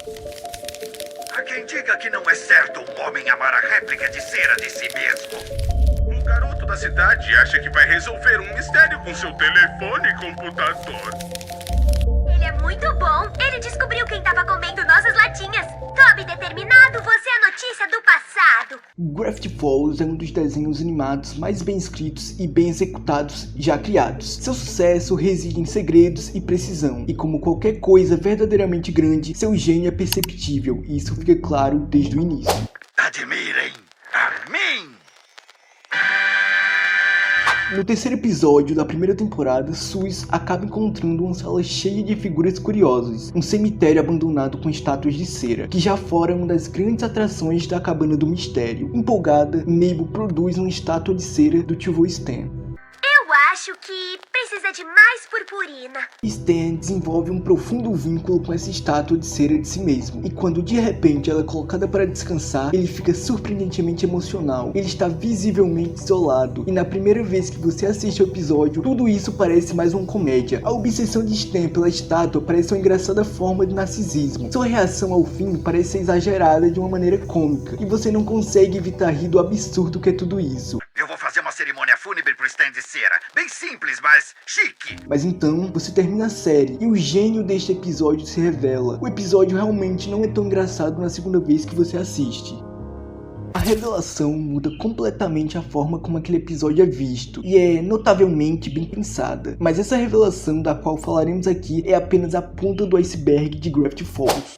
Há quem diga que não é certo um homem amar a réplica de cera de si mesmo. Um garoto da cidade acha que vai resolver um mistério com seu telefone e computador. Ele é muito bom. Ele descobriu quem estava comendo nossas latinhas. Toby determinado, você é a notícia do passado. Gravity Falls é um dos desenhos animados mais bem escritos e bem executados já criados. Seu sucesso reside em segredos e precisão, e como qualquer coisa verdadeiramente grande, seu gênio é perceptível, e isso fica claro desde o início. Admirem a mim! No terceiro episódio da primeira temporada, Sus acaba encontrando uma sala cheia de figuras curiosas, um cemitério abandonado com estátuas de cera, que já fora uma das grandes atrações da Cabana do Mistério. Empolgada, Mabel produz uma estátua de cera do tio Stan. Eu acho que precisa de mais purpurina. Stan desenvolve um profundo vínculo com essa estátua de cera de si mesmo, e quando de repente ela é colocada para descansar, ele fica surpreendentemente emocional. Ele está visivelmente isolado, e na primeira vez que você assiste ao episódio, tudo isso parece mais uma comédia. A obsessão de Stan pela estátua parece uma engraçada forma de narcisismo. Sua reação ao fim parece ser exagerada de uma maneira cômica, e você não consegue evitar rir do absurdo que é tudo isso. Eu vou fazer uma cerimônia fúnebre pro stand de cera. Bem simples, mas chique. Mas então, você termina a série e o gênio deste episódio se revela. O episódio realmente não é tão engraçado na segunda vez que você assiste. A revelação muda completamente a forma como aquele episódio é visto, e é notavelmente bem pensada. Mas essa revelação da qual falaremos aqui é apenas a ponta do iceberg de Gravity Falls.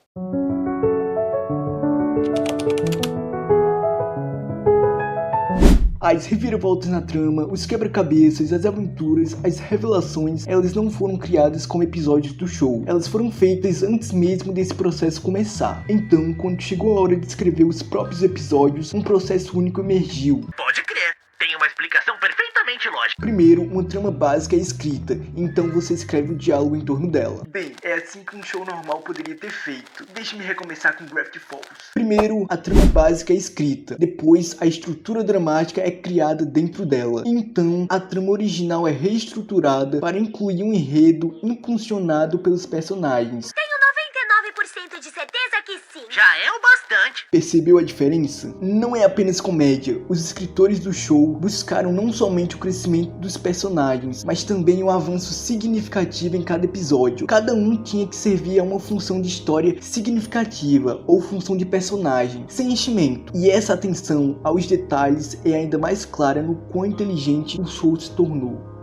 As reviravoltas na trama, os quebra-cabeças, as aventuras, as revelações, elas não foram criadas como episódios do show. Elas foram feitas antes mesmo desse processo começar. Então, quando chegou a hora de escrever os próprios episódios, um processo único emergiu. Pode crer. Tem uma explicação perfeitamente lógica. Primeiro, uma trama básica é escrita, então você escreve o diálogo em torno dela. Bem, é assim que um show normal poderia ter feito. Deixe-me recomeçar com Gravity Falls. Primeiro, a trama básica é escrita, depois a estrutura dramática é criada dentro dela. Então, a trama original é reestruturada para incluir um enredo impulsionado pelos personagens. Tenho 99% de certeza que sim. Já é o bastante. Percebeu a diferença? Não é apenas comédia. Os escritores do show buscaram não somente o crescimento dos personagens, mas também um avanço significativo em cada episódio. Cada um tinha que servir a uma função de história significativa ou função de personagem, sem enchimento. E essa atenção aos detalhes é ainda mais clara no quão inteligente o show se tornou.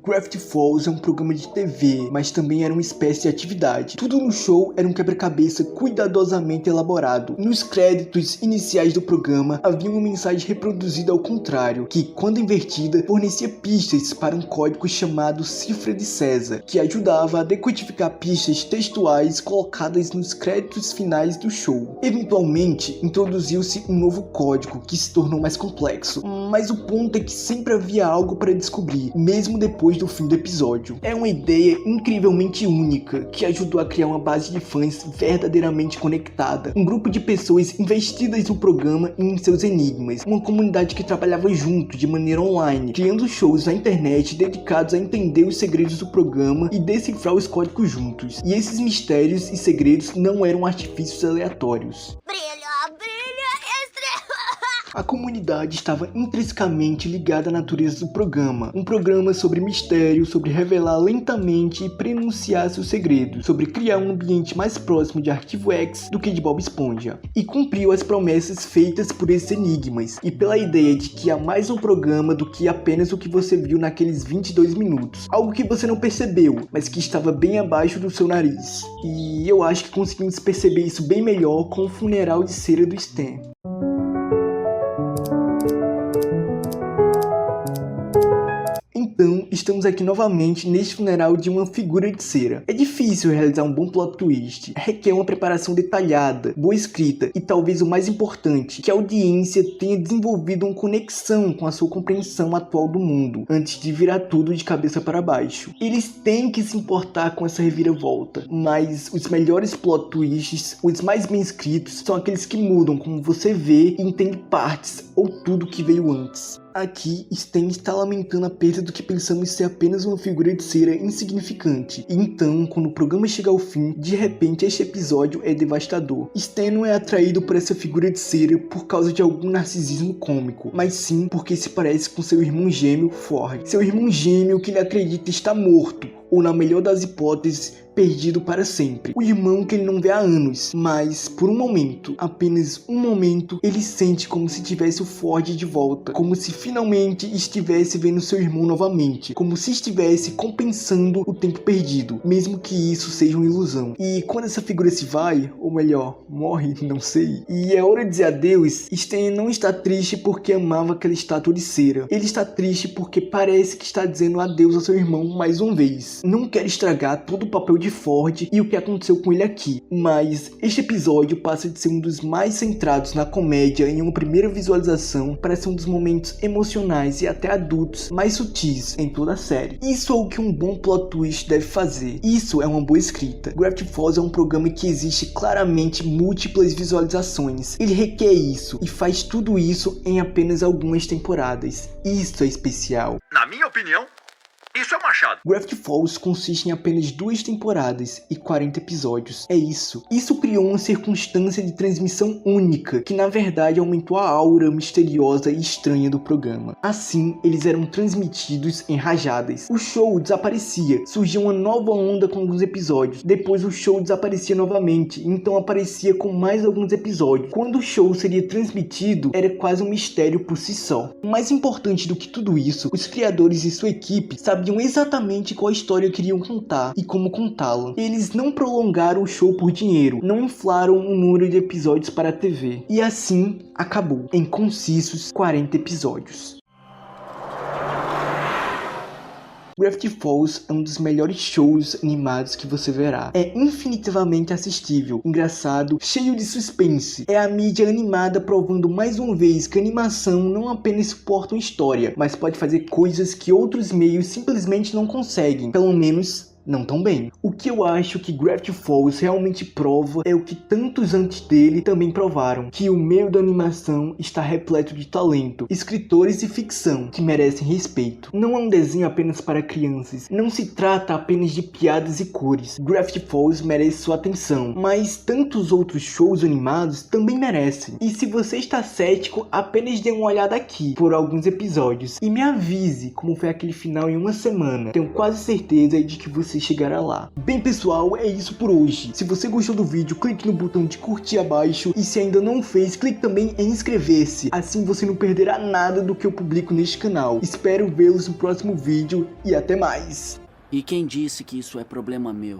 Gravity Falls é um programa de TV, mas também era uma espécie de atividade. Tudo no show era um quebra-cabeça cuidadosamente elaborado. Nos créditos iniciais do programa havia uma mensagem reproduzida ao contrário, que, quando invertida, fornecia pistas para um código chamado Cifra de César, que ajudava a decodificar pistas textuais colocadas nos créditos finais do show. Eventualmente, introduziu-se um novo código que se tornou mais complexo, mas o ponto é que sempre havia algo para descobrir, mesmo depois do fim do episódio. É uma ideia incrivelmente única, que ajudou a criar uma base de fãs verdadeiramente conectada, um grupo de pessoas investidas no programa e em seus enigmas, uma comunidade que trabalhava junto de maneira online, criando shows na internet dedicados a entender os segredos do programa e decifrar os códigos juntos. E esses mistérios e segredos não eram artifícios aleatórios. A comunidade estava intrinsecamente ligada à natureza do programa. Um programa sobre mistério, sobre revelar lentamente e prenunciar seus segredos, sobre criar um ambiente mais próximo de Arquivo X do que de Bob Esponja. E cumpriu as promessas feitas por esses enigmas, e pela ideia de que há mais um programa do que apenas o que você viu naqueles 22 minutos. Algo que você não percebeu, mas que estava bem abaixo do seu nariz. E eu acho que conseguimos perceber isso bem melhor com o funeral de cera do Stan. Então, estamos aqui novamente neste funeral de uma figura de cera. É difícil realizar um bom plot twist, requer uma preparação detalhada, boa escrita e talvez o mais importante, que a audiência tenha desenvolvido uma conexão com a sua compreensão atual do mundo, antes de virar tudo de cabeça para baixo. Eles têm que se importar com essa reviravolta, mas os melhores plot twists, os mais bem escritos, são aqueles que mudam como você vê e entende partes ou tudo que veio antes. Aqui, Stan está lamentando a perda do que pensamos ser apenas uma figura de cera insignificante. E então, quando o programa chega ao fim, de repente este episódio é devastador. Stan não é atraído por essa figura de cera por causa de algum narcisismo cômico, mas sim porque se parece com seu irmão gêmeo, Ford. Seu irmão gêmeo que ele acredita está morto, ou na melhor das hipóteses, perdido para sempre. O irmão que ele não vê há anos, mas por um momento, apenas um momento, ele sente como se tivesse o Ford de volta, como se finalmente estivesse vendo seu irmão novamente, como se estivesse compensando o tempo perdido, mesmo que isso seja uma ilusão. E quando essa figura se vai, ou melhor, morre, não sei, e é hora de dizer adeus, Stan não está triste porque amava aquela estátua de cera. Ele está triste porque parece que está dizendo adeus ao seu irmão mais uma vez. Não quero estragar todo o papel de Ford e o que aconteceu com ele aqui, mas este episódio passa de ser um dos mais centrados na comédia em uma primeira visualização para ser um dos momentos emocionais e até adultos mais sutis em toda a série. Isso é o que um bom plot twist deve fazer. Isso é uma boa escrita. Gravity Falls é um programa que existe claramente múltiplas visualizações. Ele requer isso e faz tudo isso em apenas algumas temporadas. Isso é especial. Na minha opinião, isso é um achado. Gravity Falls consiste em apenas 2 temporadas e 40 episódios. É isso. Isso criou uma circunstância de transmissão única, que na verdade aumentou a aura misteriosa e estranha do programa. Assim, eles eram transmitidos em rajadas. O show desaparecia, surgia uma nova onda com alguns episódios. Depois o show desaparecia novamente, então aparecia com mais alguns episódios. Quando o show seria transmitido, era quase um mistério por si só. Mais importante do que tudo isso, os criadores e sua equipe sabiam exatamente qual história queriam contar e como contá-la. Eles não prolongaram o show por dinheiro, não inflaram o número de episódios para a TV. E assim, acabou, em concisos 40 episódios. Gravity Falls é um dos melhores shows animados que você verá. É infinitivamente assistível, engraçado, cheio de suspense. É a mídia animada provando mais uma vez que a animação não apenas suporta uma história, mas pode fazer coisas que outros meios simplesmente não conseguem, pelo menos não tão bem. O que eu acho que Gravity Falls realmente prova é o que tantos antes dele também provaram, que o meio da animação está repleto de talento, escritores e ficção que merecem respeito. Não é um desenho apenas para crianças, não se trata apenas de piadas e cores. Gravity Falls merece sua atenção, mas tantos outros shows animados também merecem. E se você está cético, apenas dê uma olhada aqui por alguns episódios e me avise como foi aquele final em uma semana. Tenho quase certeza de que você chegará lá. Bem pessoal, é isso por hoje. Se você gostou do vídeo, clique no botão de curtir abaixo e se ainda não fez, clique também em inscrever-se. Assim você não perderá nada do que eu publico neste canal. Espero vê-los no próximo vídeo e até mais. E quem disse que isso é problema meu?